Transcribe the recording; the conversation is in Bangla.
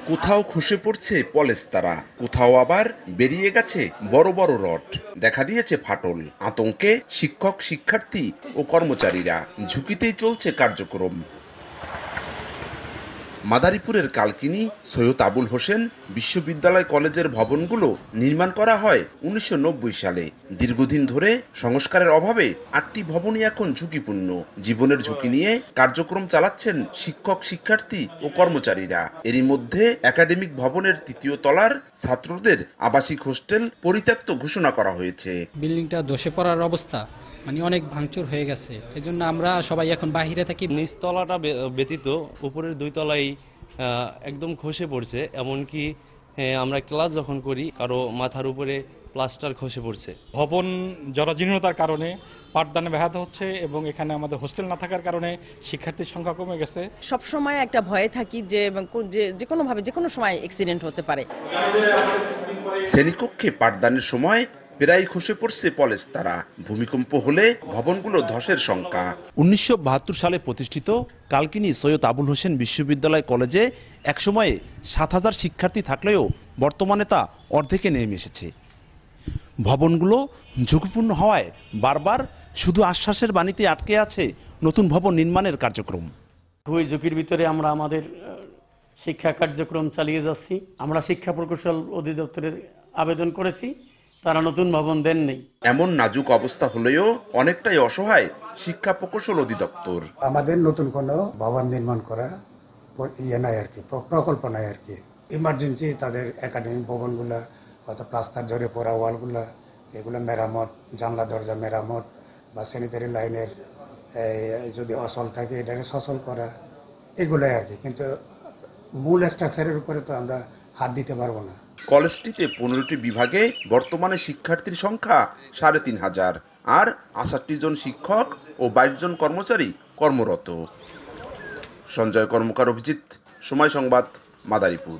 কোথাও খসে পড়ছে পলেস্তারা, কোথাও আবার বেরিয়ে গেছে বড় বড় রড। দেখা দিয়েছে ফাটল। আতঙ্কে শিক্ষক, শিক্ষার্থী ও কর্মচারীরা। ঝুঁকিতেই চলছে কার্যক্রম। মাদারীপুরের কালকিনি সৈয়দ আবুল হোসেন বিশ্ববিদ্যালয় কলেজের ভবনগুলো নির্মাণ করা হয় 1990 সালে। দীর্ঘদিন ধরে সংস্কারের অভাবে 8টি ভবনই এখন ঝুঁকিপূর্ণ। জীবনের ঝুঁকি নিয়ে কার্যক্রম চালাচ্ছেন শিক্ষক, শিক্ষার্থী ও কর্মচারীরা। এরই মধ্যে একাডেমিক ভবনের 3য় তলার ছাত্রদের আবাসিক হোস্টেল পরিত্যক্ত ঘোষণা করা হয়েছে। বিল্ডিংটা ধসে পড়ার অবস্থা, মানে অনেক ভাঙচুর হয়ে গেছে। এজন্য আমরা সবাই এখন বাহিরে থাকি। নিচতলাটা ব্যতীত উপরের 2 তলাই একদম খসে পড়ছে। এমনকি আমরা ক্লাস যখন করি কারো মাথার উপরে প্লাস্টার খসে পড়ছে। ভবন জরাজীর্ণতার কারণে পাঠদানে ব্যাহত হচ্ছে এবং এখানে আমাদের হোস্টেল না থাকার কারণে শিক্ষার্থীর সংখ্যা কমে গেছে। সবসময় একটা ভয়ে থাকি যে কোনোভাবে যে কোনো সময় অ্যাক্সিডেন্ট হতে পারে। শ্রেণীকক্ষে পাঠদানের সময় প্রায় খসে পড়ছে পলেস্তারা। ভূমিকম্প হলে ভবনগুলো ধসের শঙ্কা। 1972 সালে প্রতিষ্ঠিত কালকিনি সৈয়দ আবুল হোসেন বিশ্ববিদ্যালয় কলেজে একসময়ে 7000 শিক্ষার্থী থাকলেও বর্তমানে তা অর্ধেকে নেমে এসেছে। ভবনগুলো ঝুঁকিপূর্ণ হওয়ায় বারবার শুধু আশ্বাসের বাণীতে আটকে আছে নতুন ভবন নির্মাণের কার্যক্রম। খুবই ঝুঁকির ভিতরে আমরা আমাদের শিক্ষা কার্যক্রম চালিয়ে যাচ্ছি। আমরা শিক্ষা প্রকৌশল অধিদপ্তরের আবেদন করেছি, তারা নতুন ভবন দেননি। এমন নাজুক অবস্থা হলেও অনেকটাই অসহায় শিক্ষা প্রকৌশল অধিদপ্তর। আমাদের নতুন কোনো ভবন নির্মাণ করা নাই আর কি, প্রকল্প নাই আর কি। ইমার্জেন্সি তাদের একাডেমিক ভবনগুলা হয়তো প্লাস্টার ঝরে পড়া ওয়ালগুলা, এগুলো মেরামত, জানলা দরজা মেরামত বা স্যানিটারি লাইনের যদি অসল থাকে এটা সচল করা, এগুলাই আর কি। কিন্তু মূল স্ট্রাকচারের উপরে তো আমরা হাত দিতে পারবো না। কলেজটিতে 15টি বিভাগে বর্তমানে শিক্ষার্থীর সংখ্যা 3500 আর 68 জন শিক্ষক ও 22 জন কর্মচারী কর্মরত। সঞ্জয় কর্মকার, অভিজিৎ, সময় সংবাদ, মাদারীপুর।